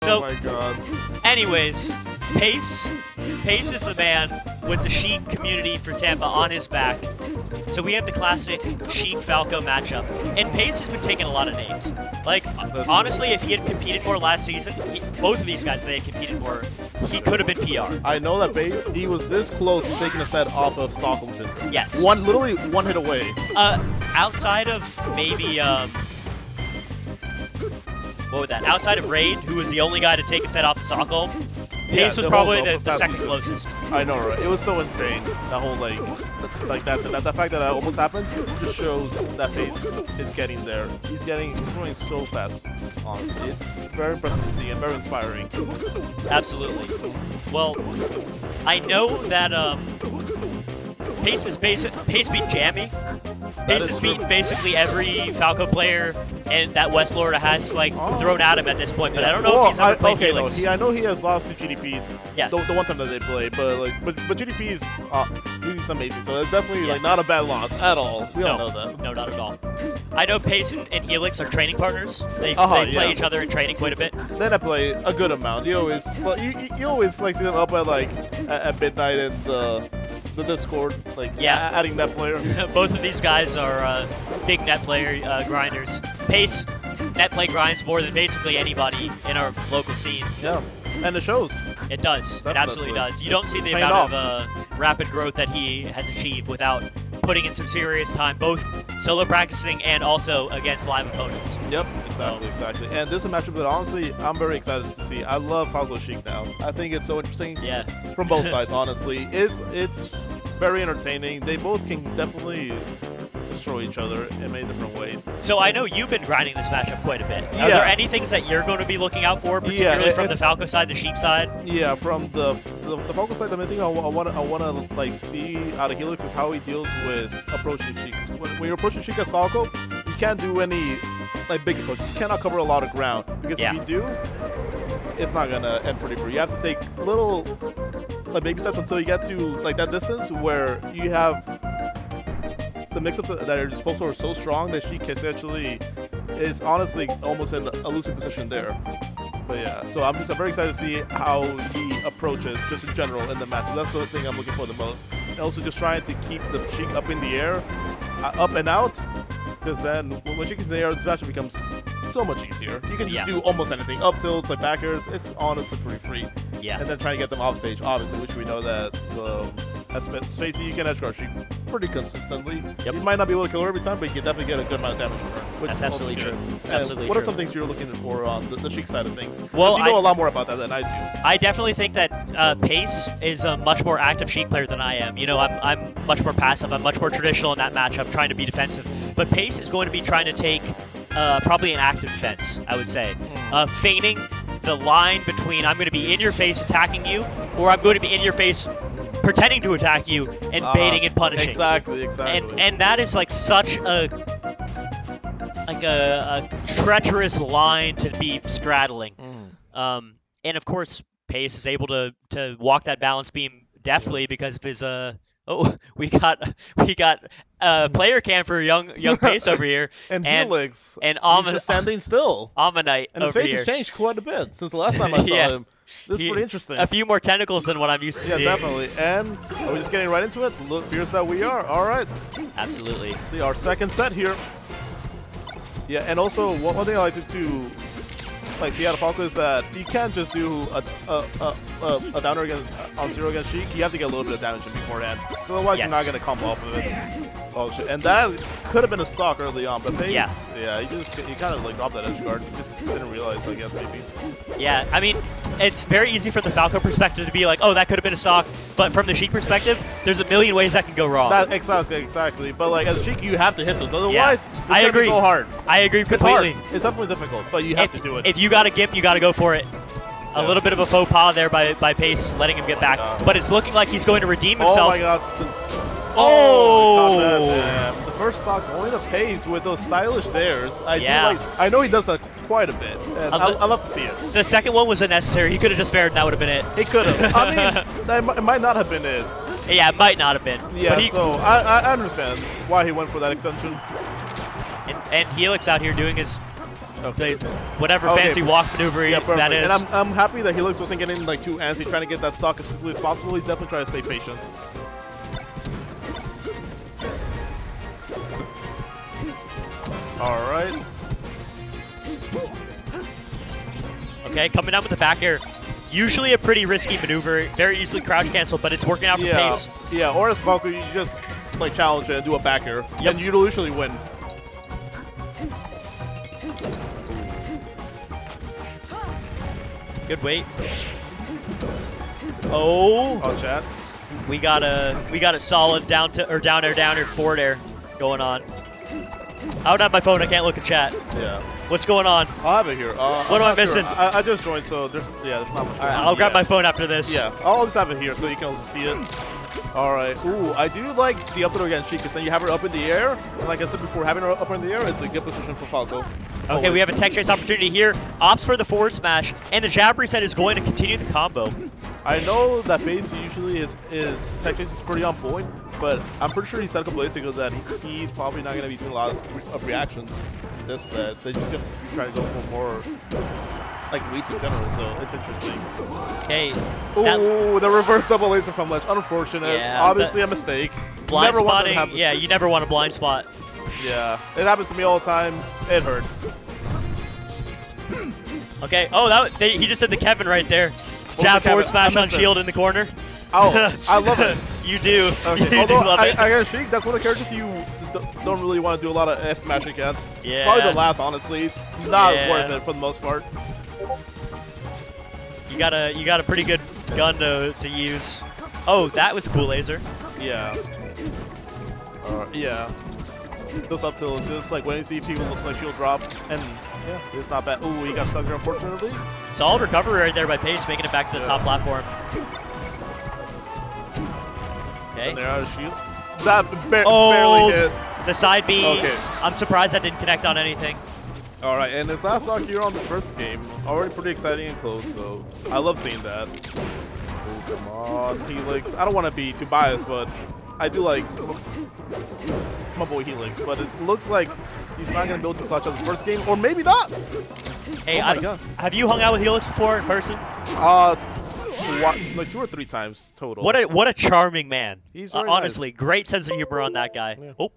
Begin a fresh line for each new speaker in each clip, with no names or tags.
So,
oh my god.
anyways, Pace is the man with the Sheik community for Tampa on his back. So we have the classic Sheik Falco matchup, and Pace has been taking a lot of names. Like, honestly, if he had competed more last season, both of these guys, if they had competed more, he could have been PR.
I know that Base, he was this close to taking a set off of Stockholmson.
Yes.
Literally one hit away.
Outside of maybe, what would that? Outside of Raid, who was the only guy to take a set off of Stockholm, Pace was probably the second closest.
I know, right? It was so insane. That whole like that fact that almost happened just shows that Pace is getting there. He's growing so fast. Honestly, it's very impressive to see and very inspiring.
Absolutely. Well, I know that Pace beat Jammy. Pace has beaten basically every Falco player and that West Florida has like thrown at him at this point, but I don't know if he's ever played Helix.
I know he has lost to GDP.
Yeah.
The one time that they play, but GDP is he's amazing, so it's definitely like not a bad loss at all. We all know that.
No, not at all. I know Pace and Helix are training partners. They play each other in training quite a bit.
Then I play a good amount. You always like see them up at midnight in the Discord, adding net player.
Both of these guys are big net player grinders. Pace net play grinds more than basically anybody in our local scene.
Yeah, and it shows.
It does.
Definitely.
It absolutely does. You don't see the amount of rapid growth that he has achieved without putting in some serious time, both solo practicing and also against live opponents.
Yep, exactly. And this is a matchup that honestly I'm very excited to see. I love Falco Sheik now. I think it's so interesting.
Yeah.
From both sides, honestly. It's very entertaining. They both can definitely destroy each other in many different ways.
So I know you've been grinding this matchup quite a bit. Are there any things that you're going to be looking out for, particularly from the Falco side, the Sheik side?
Yeah, from the Falco side, the main thing I want to like see out of Helix is how he deals with approaching Sheik. When you're approaching Sheik as Falco, you can't do any like big approach. You cannot cover a lot of ground because if you do, it's not gonna end pretty free. You have to take little baby steps until you get to like that distance where you have the mix-up that are disposal are so strong that Sheik essentially is honestly almost in a losing position there. But yeah, so I'm very excited to see how he approaches just in general in the match. That's the thing I'm looking for the most. And also just trying to keep the Sheik up in the air, up and out, because then when Sheik is in the air, this match becomes so much easier. You can just do almost anything. Up tilts, like back airs, it's honestly pretty free.
Yeah.
And then trying to get them off stage, obviously, which we know that Spacey, you can edge guard Sheik pretty consistently.
Yep.
You might not be able to kill her every time, but you can definitely get a good amount of damage from her. Which
That's
is
absolutely
also
true.
good.
That's absolutely
what
true.
are some things you're looking for on the Sheik side of things?
Well,
you know a lot more about that than I do.
I definitely think that Pace is a much more active Sheik player than I am. You know, I'm much more passive. I'm much more traditional in that matchup, trying to be defensive. But Pace is going to be trying to take probably an active defense, I would say. Feigning the line between I'm going to be in your face attacking you, or I'm going to be in your face pretending to attack you and baiting and punishing.
Exactly.
And that is like such a treacherous line to be straddling. And of course, Pace is able to walk that balance beam deftly because of his we got player cam for young Pace over here.
and Helix.
And
he's just standing still.
Ammonite
and his
over
face has changed quite a bit since the last time I saw him. This is pretty interesting.
A few more tentacles than what I'm used to seeing.
Yeah, definitely. And are we just getting right into it? Look, fierce that we are. All right.
Absolutely.
Let's see our second set here. Yeah, and also one thing I like to see out of Falco is that you can't just do a downer on zero against Sheik. You have to get a little bit of damage in beforehand. So otherwise you're not gonna come off of it. Oh shit! And that could have been a stock early on, but Pace, he kind of like dropped that edge guard. He just didn't realize, I guess, maybe.
Yeah, I mean, it's very easy from the Falco perspective to be like, oh, that could have been a stock. But from the Sheik perspective, there's a million ways that can go wrong.
Exactly. But like as a Sheik, you have to hit those. Otherwise,
I agree.
Be so hard.
I agree completely.
It's definitely difficult, but you have to do it.
If you got a gimp, you got to go for it. A little bit of a faux pas there by Pace, letting him get back. But it's looking like he's going to redeem himself.
Oh my god.
Oh!
The first stock going to Pace with those stylish dares. I know he does that quite a bit. And I love to see it.
The second one was unnecessary. He could have just fared and that would have been it.
He could have. I mean, it might not have been it.
Yeah, it might not have been.
Yeah, so I understand why he went for that extension.
And Helix out here doing his
Okay.
Whatever
Okay.
fancy walk maneuver
Yeah, perfect.
that is.
And I'm happy that Helix wasn't getting like too antsy, trying to get that stock as quickly as possible. He's definitely trying to stay patient. All right.
Okay, coming down with the back air. Usually a pretty risky maneuver, very easily crouch cancel, but it's working out for
Yeah.
Pace.
Yeah. Or as Falco, you just like challenge it and do a back air,
Yep.
and you usually win.
Good weight. Oh,
Oh, chat.
we got a solid down air forward air going on. I don't have my phone. I can't look at chat.
Yeah.
What's going on?
I'll have it here.
What am I missing?
I just joined, so there's not much.
All right, I'll grab my phone after this.
Yeah, I'll just have it here so you can also see it. All right. Ooh, I do like the up throw against Sheik, because then you have her up in the air. And like I said before, having her up in the air, it's a good position for Falco.
Okay, we have a tech chase opportunity here. Opts for the forward smash, and the jab reset is going to continue the combo.
I know that base usually is tech chase is pretty on point, but I'm pretty sure he set up a place to go that he's probably not going to be doing a lot of reactions this set. They're just going to try to go for more like reach in general, so it's interesting.
Okay.
Ooh, the reverse double laser from ledge. Unfortunate.
Yeah,
Obviously a mistake.
Blind
Never want that to
spotting.
happen.
Yeah, you never want a blind spot.
Yeah, it happens to me all the time. It hurts.
Okay. Oh, he just did the Kevin right there. Jab
the
forward
Kevin?
smash
I
on
missed it.
shield in the corner.
Oh, I love it.
You do.
Okay.
You do
Although
love it.
I got Sheik, that's one of the characters you don't really want to do a lot of F smash against.
Yeah.
Probably the last, honestly. It's not
Yeah.
worth it for the most part.
You got a pretty good gun to use. Oh, that was a cool laser.
Yeah. Yeah. Those up tilts, just like when you see people like shield drop, and yeah, it's not bad. Ooh, he got stuck there unfortunately.
Solid recovery right there by Pace, making it back to the top platform. Okay.
And they're out of shield. That
Oh,
barely hit.
the side B.
Okay.
I'm surprised that didn't connect on anything.
All right, and this last stock here on this first game, already pretty exciting and close, so I love seeing that. Oh, come on, Helix. I don't want to be too biased, but I do like my boy Helix, but it looks like he's not going to be able to clutch out his first game, or maybe not.
Hey,
Oh my God.
have you hung out with Helix before in person?
Like 2 or 3 times total.
What a charming man.
He's very
honestly, great sense of humor on that guy.
Yeah.
Oh,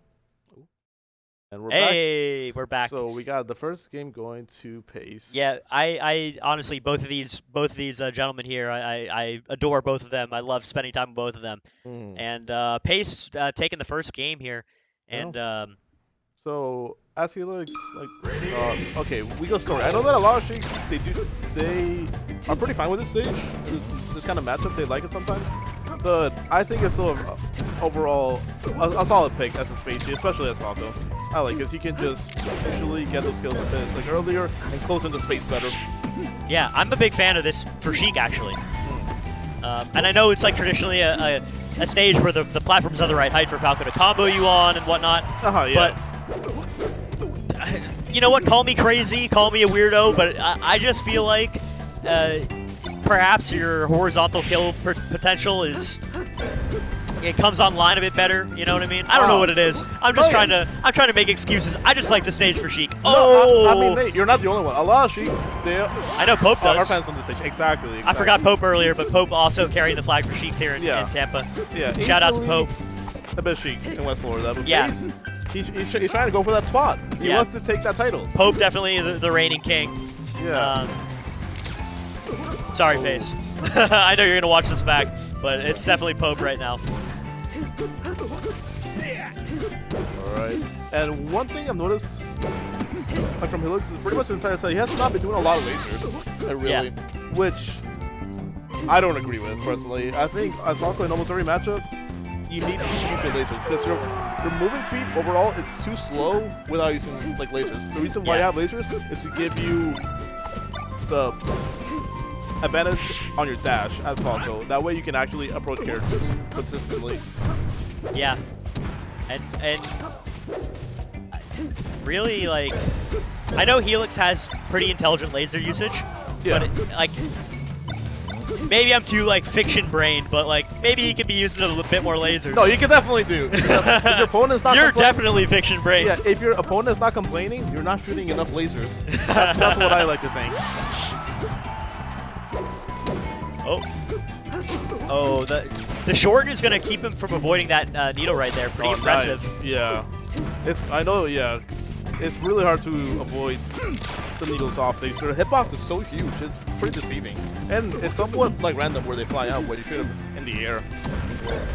And we're
hey, we're back.
So we got the first game going to Pace.
Yeah, I honestly both of these gentlemen here, I adore both of them. I love spending time with both of them.
Mm.
And Pace taking the first game here, and
So as Helix, like, okay, we go story. I know that a lot of Sheiks they are pretty fine with this stage, this kind of matchup. They like it sometimes, but I think it's sort of overall a solid pick as a spacey, especially as Falco. I like because he can just usually get those kills a bit like earlier and close into space better.
yeah, I'm a big fan of this for Sheik actually. And I know it's like traditionally a stage where the platform's on the right height for Falco to combo you on and whatnot.
Yeah.
But you know what? Call me crazy, call me a weirdo, but I just feel like perhaps your horizontal kill potential it comes online a bit better. You know what I mean? I don't know what it is. I'm just trying to make excuses. I just like the stage for Sheik. Oh,
no, I mean, mate, you're not the only one. A lot of Sheiks,
I know Pope does.
Our fans on this stage, exactly.
I forgot Pope earlier, but Pope also carrying the flag for Sheiks here in Tampa.
Yeah.
Shout out to Pope.
The best Sheik in West Florida. But
Yeah.
He's trying to go for that spot. He wants to take that title.
Pope definitely the reigning king.
Yeah.
Sorry, Pace. I know you're gonna watch this back, but it's definitely Pope right now.
Alright. And one thing I've noticed like from Helix is pretty much the entire set, he has not been doing a lot of lasers. Really. Which I don't agree with, personally. I think as Falco in almost every matchup, you need to use your lasers because your movement speed overall it's too slow without using like lasers. The reason why you have lasers is to give you the advantage on your dash as Falco. That way you can actually approach characters consistently.
Yeah, and really like I know Helix has pretty intelligent laser usage, but maybe I'm too like fiction brained, but like maybe he could be using a little bit more lasers.
No, you can definitely do. If your opponent's not
You're
complaining-
definitely fiction brained.
Yeah, if your opponent's not complaining, you're not shooting enough lasers. That's what I like to think.
Oh, the short is gonna keep him from avoiding that needle right there. Pretty impressive.
Nice. Yeah. I know, yeah. It's really hard to avoid the needles off stage. Their hitbox is so huge, it's pretty deceiving. And it's somewhat like random where they fly out, where you shoot them in the air as well.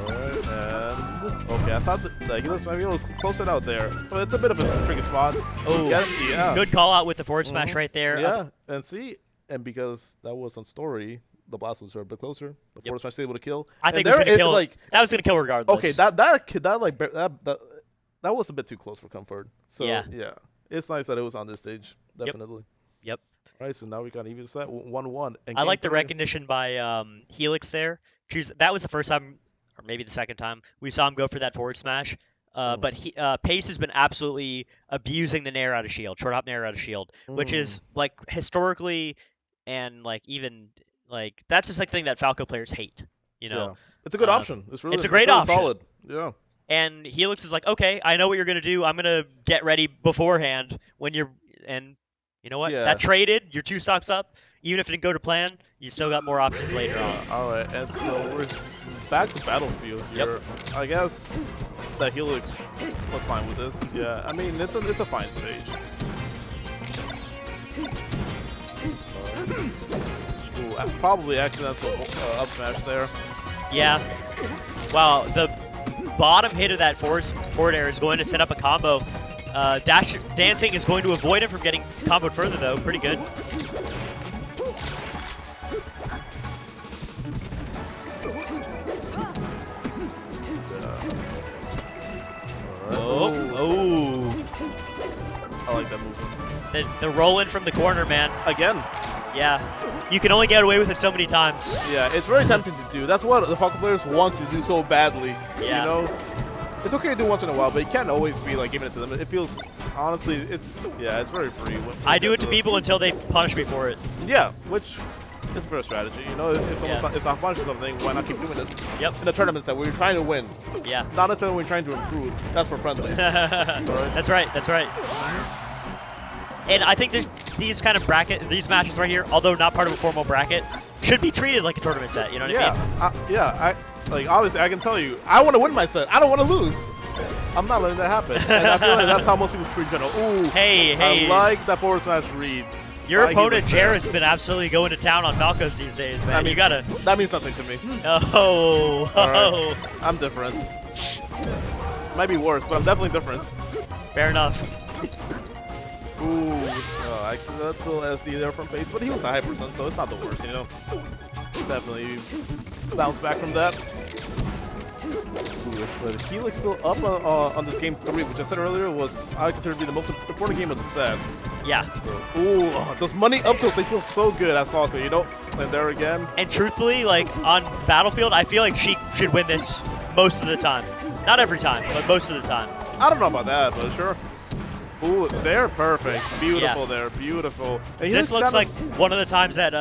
Alright, and okay, I thought that he was maybe a little closer out there. But it's a bit of a tricky spot.
Oh,
yeah.
Good call out with the forward smash right there.
Yeah, and see, and because that was on story, the blast was a bit closer. The forward smash was able to kill.
I think it was gonna kill. Like, that was gonna kill regardless.
Okay, that was a bit too close for comfort. So yeah, it's nice that it was on this stage. Definitely.
Yep.
All right, so now we got even set 1-1.
I like the recognition by Helix there. That was the first time, or maybe the second time, we saw him go for that forward smash. But Pace has been absolutely abusing the nair out of shield, short hop nair out of shield, which is like historically and like even like that's just like thing that Falco players hate. You know,
yeah. It's a good option. It's a
great option.
Solid. Yeah.
And Helix is like, okay, I know what you're gonna do. I'm gonna get ready beforehand when you're and you know what?
Yeah.
That traded. You're 2 stocks up. Even if it didn't go to plan, you still got more options later on.
All right, and so we're back to Battlefield here. Yep. I guess that Helix was fine with this. Yeah, I mean it's a fine stage. Ooh, probably accidental up smash there.
Yeah. Wow, the bottom hit of that forward air is going to set up a combo. Dancing is going to avoid him from getting comboed further though. Pretty good. Oh.
I like that movement.
The roll in from the corner, man.
Again.
Yeah. You can only get away with it so many times.
Yeah, it's very tempting to do. That's what the Falco players want to do so badly.
Yeah.
You know? It's okay to do once in a while, but you can't always be like giving it to them. It feels, honestly, it's very free.
I do it to people until they punish me for it.
Yeah, which is a fair strategy. You know, if someone's not punishing something, why not keep doing it?
Yep.
In the tournaments that where you're trying to win.
Yeah.
Not necessarily when you're trying to improve. That's for friendlies.
That's right. That's right. And I think these kind of these matches right here, although not part of a formal bracket, should be treated like a tournament set. You know what I mean?
Like obviously, I can tell you, I want to win my set. I don't want to lose. I'm not letting that happen. And I feel like that's how most people treat general. Ooh.
Hey.
I like that forward smash read.
Your opponent, Jared's been absolutely going to town on Falcos these days, man.
That means nothing to me.
Oh.
Right. I'm different. Might be worse, but I'm definitely different.
Fair enough.
Ooh. Accidental SD there from Pace, but he was a high percent, so it's not the worst, you know? Definitely bounce back from that. Ooh, but Helix still up on this game 3, which I said earlier was I consider to be the most important game of the set.
Yeah.
So, those money up tilts, they feel so good as Falco, you know? And there again.
And truthfully, like on Battlefield, I feel like she should win this most of the time. Not every time, but most of the time.
I don't know about that, but sure. Ooh, they're perfect. Beautiful there, beautiful. And
this looks like one of the times that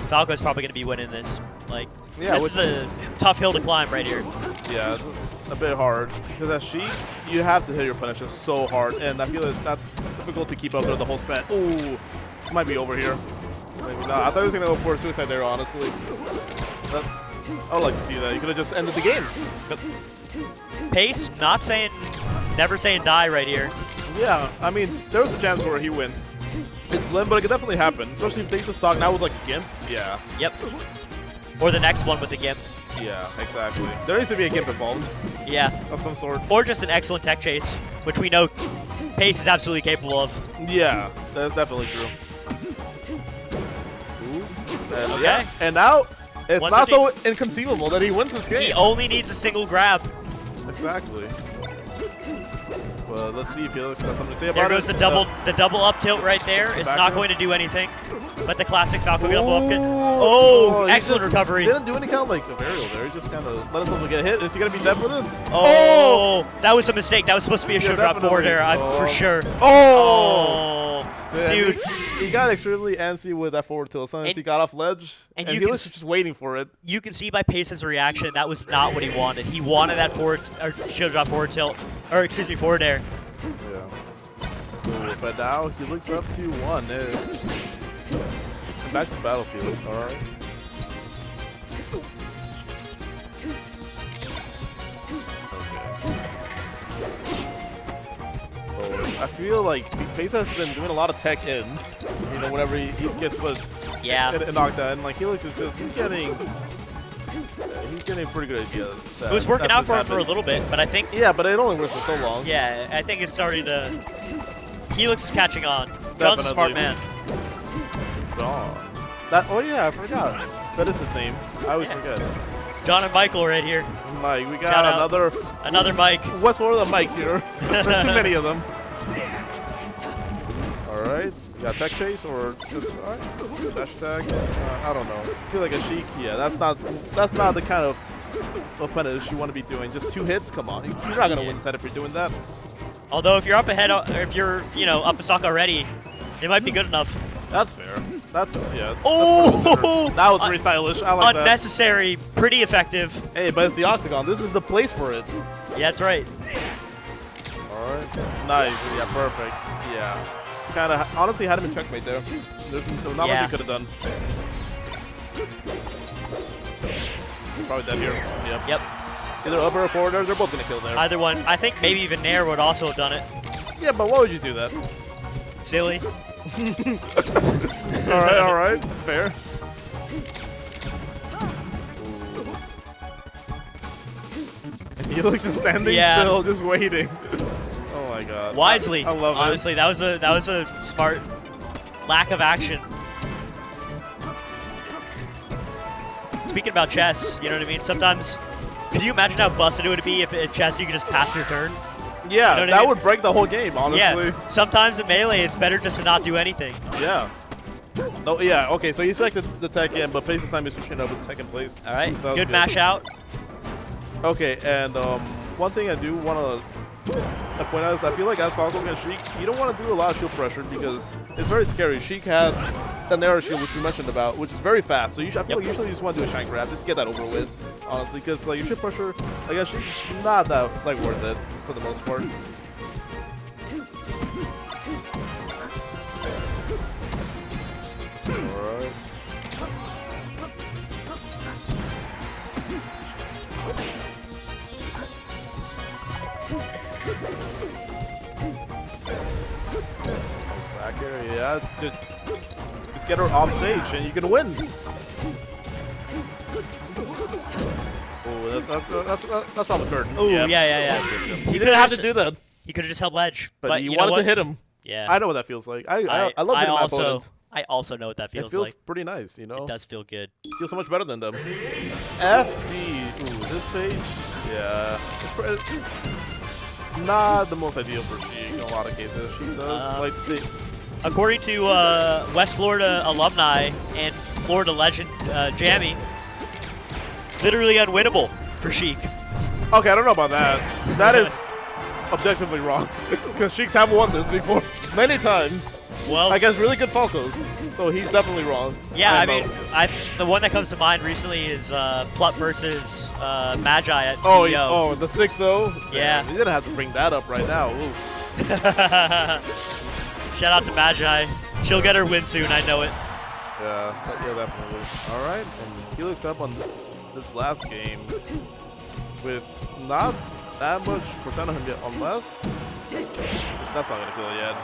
Falco's probably going to be winning this. Like, this is a tough hill to climb right here.
Yeah, it's a bit hard. Because as Sheik, you have to hit your punishes so hard. And I feel like that's difficult to keep up there the whole set. Ooh, this might be over here. Maybe not. I thought he was going to go for a suicide there, honestly. But I would like to see that. You could have just ended the game.
Pace, never saying die right here.
Yeah, I mean, there's a chance where he wins. It's slim, but it could definitely happen. Especially if he takes a stock now with like a Gimp. Yeah.
Yep. Or the next one with the Gimp.
Yeah, exactly. There needs to be a Gimp involved.
Yeah.
Of some sort.
Or just an excellent tech chase, which we know Pace is absolutely capable of.
Yeah, that's definitely true. Ooh. And,
okay.
Yeah, and now it's not so inconceivable that he wins this game.
He only needs a single grab.
Exactly. Well, let's see if Helix has something to say about it.
There goes the double up tilt right there. It's not going to do anything. But the classic Falco double up tilt. Oh, excellent recovery.
He didn't do any kind of like a varial there. He just kind of let himself get hit. Is he going to be dead for this?
Oh, that was a mistake. That was supposed to be a show drop forward there, for sure.
Oh!
Dude.
He got extremely antsy with that forward tilt. As soon as he got off ledge, and
you
he was just waiting for it.
You can see by Pace's reaction that was not what he wanted. He wanted that forward or shield drop forward tilt, or excuse me, forward air.
Yeah. Ooh, but now he looks up to 1. Back to battlefield. All right. I feel like Pace has been doing a lot of tech ins, you know, whenever he gets put in Octagon. Like Helix is just he's getting pretty good ideas.
It was working out for him for a little bit, but I think
but it only worked for so long.
Yeah, I think it's starting to. Helix is catching on. John's a smart man.
John. Oh yeah, I forgot. That is his name. I always forget.
John and Michael right here.
Mike, we got
another Mike.
What's more than Mike here? There's too many of them. Alright, we got tech chase or just dash attack. I don't know. I feel like a Sheik, yeah, that's not the kind of finish you want to be doing. Just 2 hits, come on. You're not gonna win set if you're doing that.
Although if you're up ahead, or if you're up a stock already, it might be good enough.
That's fair. That's
Oh!
That was pretty stylish. I like
unnecessary, pretty effective.
Hey, but it's the Octagon. This is the place for it.
Yeah, that's right.
Alright. Nice. Yeah, perfect. Yeah. Kind of, honestly, had him in checkmate there. There's not much he could have done. Probably dead here.
Yep.
Either up or forward, they're both gonna kill there.
Either one. I think maybe even Nair would also have done it.
Yeah, but why would you do that?
Silly.
Alright, fair. And he looks just standing still, just waiting. Oh my god.
Wisely.
I love it.
Honestly, that was a smart lack of action. Speaking about chess, you know what I mean? Sometimes, could you imagine how busted it would be if in chess you could just pass your turn?
Yeah,
you know
that would break the whole game, honestly.
Yeah, sometimes in Melee it's better just to not do anything.
Yeah. No, yeah, okay, so he selected the tech in, but Pace this time is switching up with tech in place.
Alright, good mash out.
Okay, and one thing I do want to point out is I feel like as Falco against Sheik, you don't want to do a lot of shield pressure because it's very scary. Sheik has the narrow shield, which we mentioned about, which is very fast. So I feel like usually you just want to do a shank grab, just to get that over with, honestly, because like your shield pressure, I guess Sheik's not that like worth it for the most part. Alright. Back here, yeah. Just get her off stage and you can win. Oh, that's on the curtain.
Oh, yeah.
He didn't have to do that.
He could have just held ledge.
But he wanted to hit him.
Yeah.
I know what that feels like. I love hitting my opponent.
I also know what that feels like.
It feels pretty nice, you know?
It does feel good.
Feels so much better than them. FD. Ooh, this page? Yeah. It's not the most ideal for Sheik in a lot of cases. She does like
according to West Florida alumni and Florida legend Jammy, literally unwinnable for Sheik.
Okay, I don't know about that. That is objectively wrong. Because Sheiks have won this before many times.
Well,
against really good Falcos, so he's definitely wrong.
Yeah, I mean, the one that comes to mind recently is Plut versus Magi at CEO.
Oh, the 6-0?
Yeah.
He's gonna have to bring that up right now.
Shout out to Magi. She'll get her win soon, I know it.
Yeah, definitely. Alright, and Helix up on this last game with not that much percent of him yet, unless... That's not gonna kill it yet.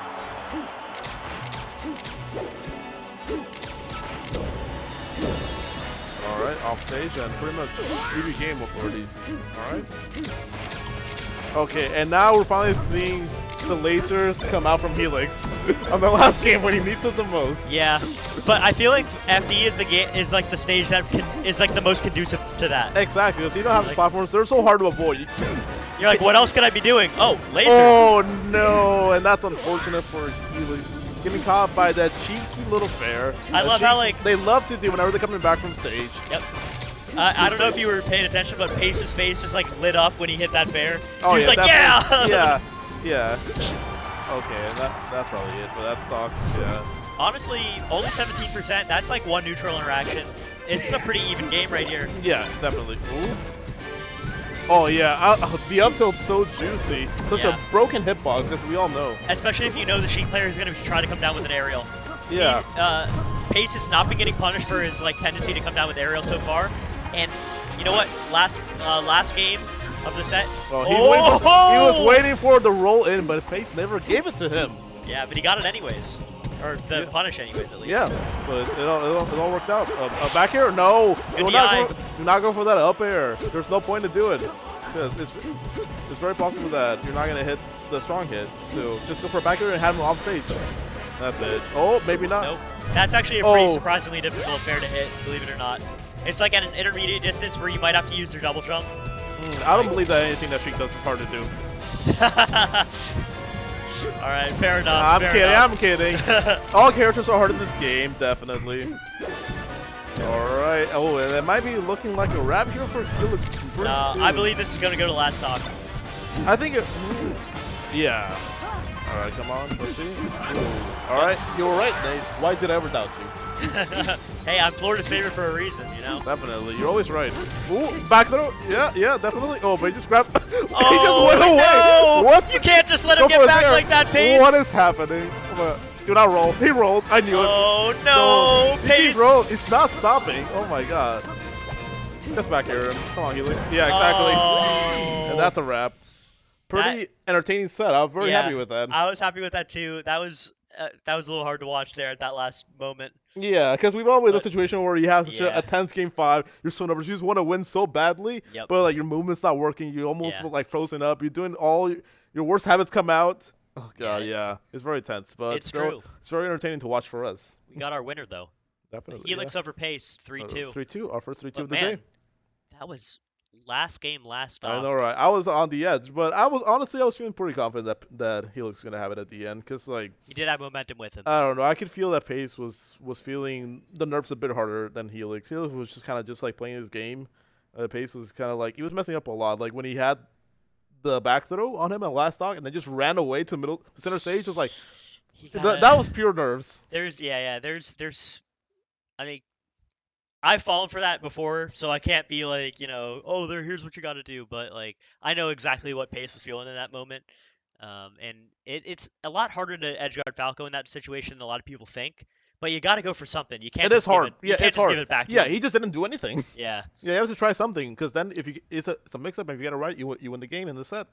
Alright, off stage and pretty much GG game already. Alright. Okay, and now we're finally seeing the lasers come out from Helix on the last game when he needs it the most.
Yeah, but I feel like FD is like the stage that is like the most conducive to that.
Exactly, so you don't have the platforms, they're so hard to avoid.
You're like, what else could I be doing? Oh, laser!
Oh no, and that's unfortunate for Helix. Getting caught by that cheeky little fair.
I love how like
they love to do whenever they're coming back from stage.
Yep. I don't know if you were paying attention, but Pace's face just like lit up when he hit that fair.
Oh,
he was
yeah,
like, yeah!
Yeah. Okay, that's probably it. But that stock, yeah.
Honestly, only 17%. That's like one neutral interaction. It's a pretty even game right here.
Yeah, definitely. Ooh. Oh yeah, the up tilt's so juicy. Such a broken hitbox, as we all know.
Especially if you know the Sheik player is going to try to come down with an aerial.
Yeah.
Pace has not been getting punished for his like tendency to come down with aerial so far. And you know what? Last game of the set.
Well, he was waiting for the roll in, but Pace never gave it to him.
Yeah, but he got it anyways. Or the punish anyways, at least.
Yeah, so it all worked out. Back air? No! Do not go for that up air. There's no point to do it. Because it's very possible that you're not going to hit the strong hit. So just go for a back air and have him off stage. That's it. Oh, maybe not.
Nope. That's actually a pretty surprisingly difficult fair to hit, believe it or not. It's like at an intermediate distance where you might have to use your double jump.
I don't believe that anything that Sheik does is hard to do.
Alright, fair enough.
I'm kidding. All characters are hard in this game, definitely. Alright. Oh, and it might be looking like a wrap here for Helix.
I believe this is going to go to last stock.
I think it... Yeah. Alright, come on. Let's see. Alright, you were right, Nate. Why did I ever doubt you?
Hey, I'm Florida's favorite for a reason, you know?
Definitely. You're always right. Ooh, back throw. Yeah, definitely. Oh, but he just grabbed... he just
Oh,
went away.
no!
What?
You can't just let him get back like that, Pace.
What is happening? Do not roll. He rolled. I knew it.
Oh, no! Pace!
He's not stopping. Oh, my God. Just back here. Come on, Helix. Yeah, exactly.
Oh.
And that's a wrap. Pretty entertaining set. I'm very happy with that.
I was happy with that, too. That was a little hard to watch there at that last moment.
Yeah, because we've always had a situation where you have such a tense game 5, you're so nervous, you just want to win so badly, but like your movement's not working, you almost look like frozen up, you're doing all your worst habits come out. Oh god, yeah. It's very tense, but
it's true.
It's very entertaining to watch for us.
We got our winner though.
Definitely.
Helix over Pace, 3-2.
3-2, our first 3-2 of the day.
That was last game, last stop.
I know, right? I was on the edge, but I was feeling pretty confident that Helix was gonna have it at the end, cause like
he did have momentum with him.
I don't know. I could feel that Pace was feeling the nerves a bit harder than Helix. Helix was just kind of just like playing his game. Pace was kind of like he was messing up a lot. Like when he had the back throw on him at last stock, and then just ran away to center stage. Was like that was pure nerves.
There's I think I've fallen for that before, so I can't be like, oh, here's what you got to do. But like, I know exactly what Pace was feeling in that moment, and it's a lot harder to edgeguard Falco in that situation than a lot of people think. But you got to go for something. You can't.
It is hard.
You can't just give it back to him.
He just didn't do anything.
Yeah.
Yeah, you have to try something because then if it's a mix-up, and if you get it right, you win the game in the set.